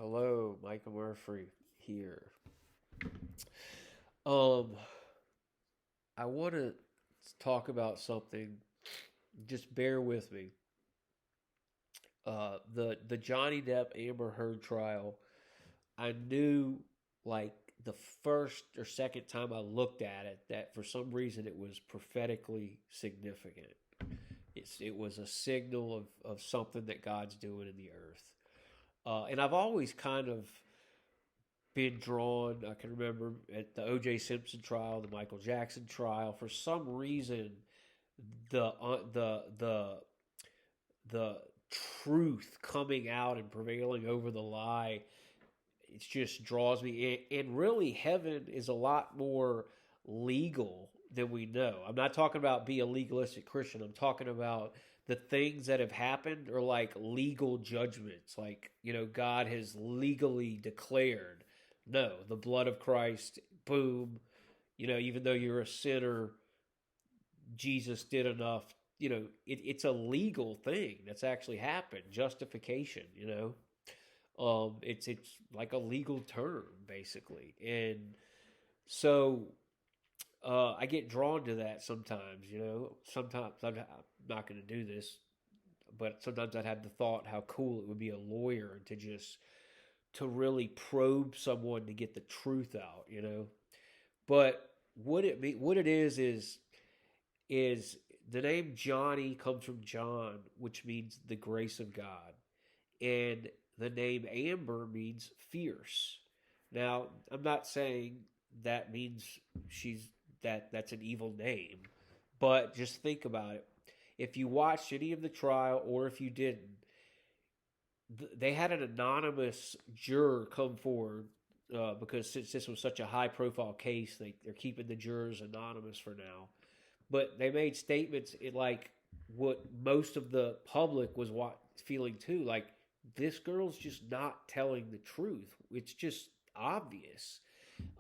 Hello, Michael Murphy here. Um, I want to talk about something. Just bear with me. The Johnny Depp Amber Heard trial. I knew like the first or second time I looked at it that for some reason it was prophetically significant. It was a signal of something that God's doing in the earth. And I've always kind of been drawn. I can remember at the O.J. Simpson trial, the Michael Jackson trial. For some reason, the truth coming out and prevailing over the lie, it just draws me. And really, heaven is a lot more legal than we know. I'm not talking about be a legalistic Christian. I'm talking about the things that have happened are like legal judgments. Like, God has legally declared, no, the blood of Christ, boom, even though you're a sinner, Jesus did enough. It's a legal thing that's actually happened. Justification, it's like a legal term basically, and so I get drawn to that sometimes. Sometimes I'm not going to do this, but sometimes I'd have the thought how cool it would be a lawyer to really probe someone to get the truth out. But what it is the name Johnny comes from John, which means the grace of God, and the name Amber means fierce. Now, I'm not saying that means she's that's an evil name, but just think about it. If you watched any of the trial, or if you didn't, they had an anonymous juror come forward because since this was such a high profile case, they're keeping the jurors anonymous for now. But they made statements in like what most of the public was feeling too. Like, this girl's just not telling the truth. It's just obvious.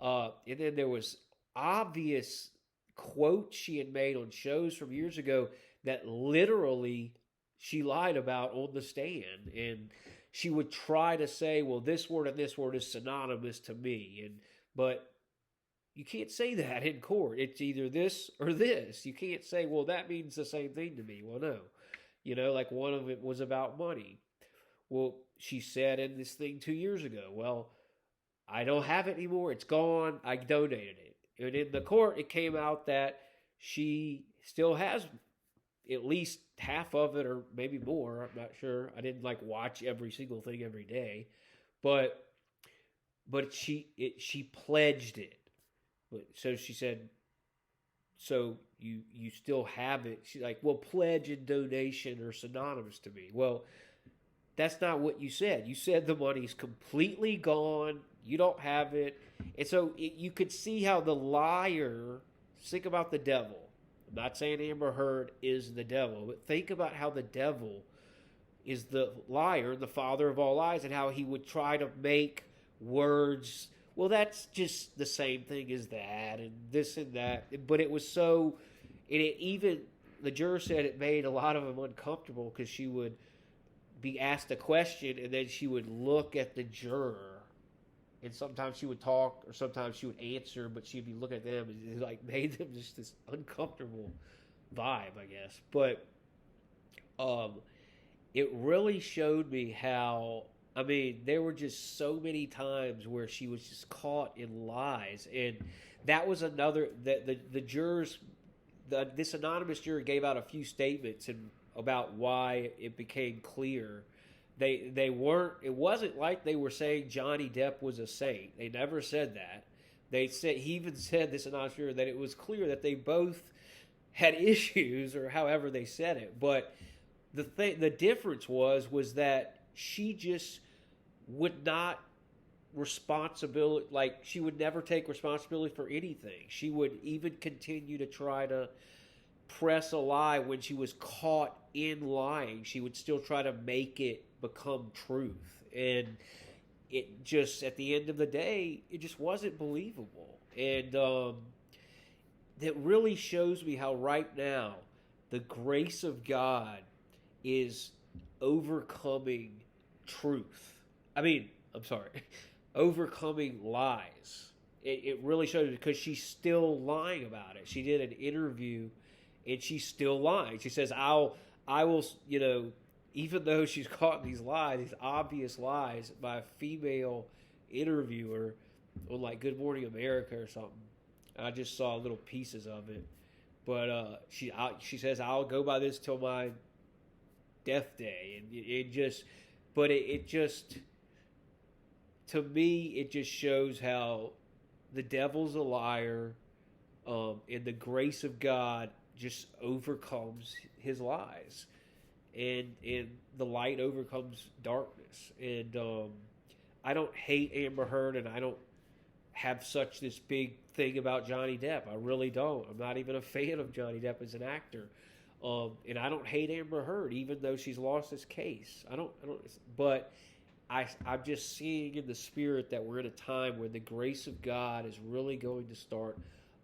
And then there was obvious quotes she had made on shows from years ago that literally she lied about on the stand. And she would try to say, well, this word and this word is synonymous to me. But you can't say that in court. It's either this or this. You can't say, well, that means the same thing to me. Well, no. Like one of it was about money. Well, she said in this thing 2 years ago, well, I don't have it anymore. It's gone. I donated it. And in the court, it came out that she still has at least half of it, or maybe more. I'm not sure. I didn't like watch every single thing every day, but she pledged it. So she said, so you still have it? She's like, well, pledge and donation are synonymous to me. Well, that's not what you said. You said the money's completely gone. You don't have it. And so you could see how the liar, think about the devil. I'm not saying Amber Heard is the devil, but think about how the devil is the liar, the father of all lies, and how he would try to make words. Well, that's just the same thing as that, and this and that. But it was so, and it even, the juror said it made a lot of them uncomfortable because she would be asked a question and then she would look at the juror, and sometimes she would talk or sometimes she would answer, but she'd be looking at them, and it like made them just this uncomfortable vibe, I guess. But um, it really showed me how, I mean, there were just so many times where she was just caught in lies, and that was another that the jurors, this anonymous juror gave out a few statements and about why it became clear. They weren't. It wasn't like they were saying Johnny Depp was a saint. They never said that. They said, he even said, this anonymous juror, that it was clear that they both had issues, or however they said it. But the difference was that she just would not responsibility, like she would never take responsibility for anything. She would even continue to try to press a lie. When she was caught in lying, she would still try to make it become truth, and it just, at the end of the day, it just wasn't believable. And that really shows me how right now the grace of God is overcoming truth. I mean, I'm sorry, overcoming lies. It really showed it because she's still lying about it. She did an interview, and she's still lying. She says, I will, even though she's caught in these lies, these obvious lies by a female interviewer on like Good Morning America or something. I just saw little pieces of it, but she says I'll go by this till my death day, and it just, but it just, to me, it just shows how the devil's a liar, and the grace of God just overcomes his lies, and the light overcomes darkness. And I don't hate Amber Heard, and I don't have such this big thing about Johnny Depp. I really don't. I'm not even a fan of Johnny Depp as an actor. And I don't hate Amber Heard, even though she's lost this case. I don't. But I'm just seeing in the spirit that we're in a time where the grace of God is really going to start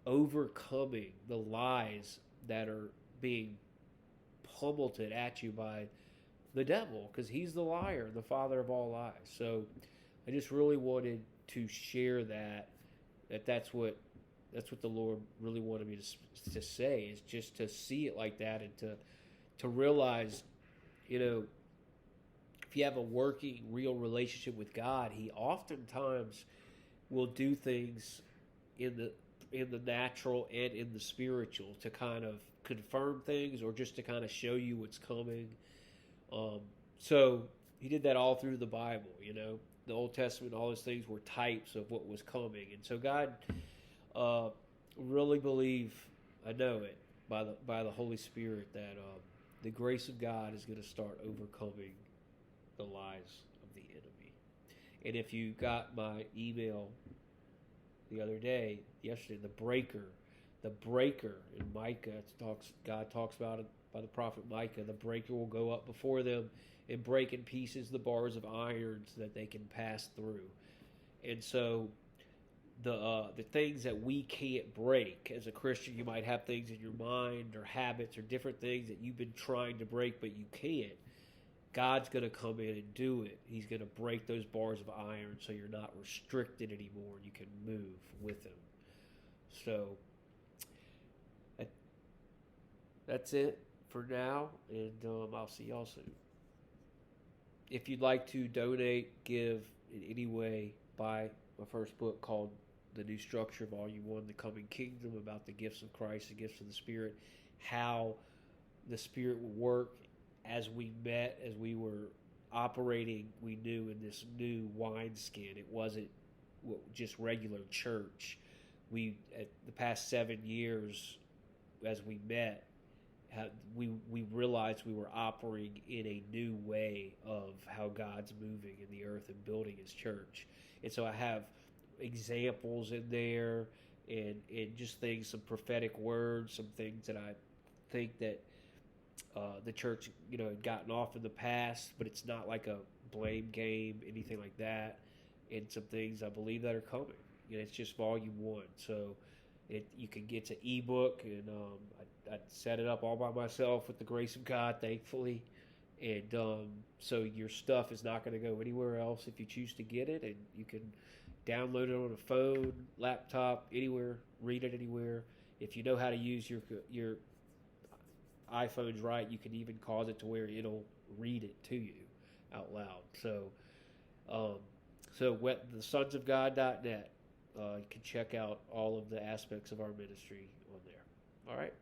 overcoming the lies that are being pummeled at you by the devil, because he's the liar, the father of all lies. So I just really wanted to share that's what the Lord really wanted me to say, is just to see it like that, and to realize, if you have a working real relationship with God, he oftentimes will do things in the natural and in the spiritual to kind of confirm things, or just to kind of show you what's coming. So he did that all through the Bible. The Old Testament, all those things were types of what was coming. And so God, really believe, I know it by the Holy Spirit, that the grace of God is going to start overcoming the lies of the enemy. And if you got my email the other day, yesterday, the breaker in Micah, God talks about it by the prophet Micah. The breaker will go up before them and break in pieces the bars of iron so that they can pass through. And so the things that we can't break as a Christian, you might have things in your mind or habits or different things that you've been trying to break but you can't. God's going to come in and do it. He's going to break those bars of iron so you're not restricted anymore. You can move with him. So that's it for now, and I'll see y'all soon. If you'd like to donate, give in any way, buy my first book called The New Structure, Volume 1, The Coming Kingdom, about the gifts of Christ, the gifts of the Spirit, how the Spirit would work as we met, as we were operating, we knew, in this new wineskin. It wasn't just regular church. At the past 7 years, as we met, we realized we were operating in a new way of how God's moving in the earth and building his church. And so I have examples in there, and just things, some prophetic words, some things that I think that the church, had gotten off in the past, but it's not like a blame game, anything like that. And some things I believe that are coming. It's just volume 1. So you can get to ebook, and I set it up all by myself with the grace of God, thankfully. And so your stuff is not going to go anywhere else if you choose to get it, and you can download it on a phone, laptop, anywhere, read it anywhere. If you know how to use your iPhones right, you can even cause it to where it'll read it to you out loud. So thesonsofgod.net, you can check out all of the aspects of our ministry on there. All right.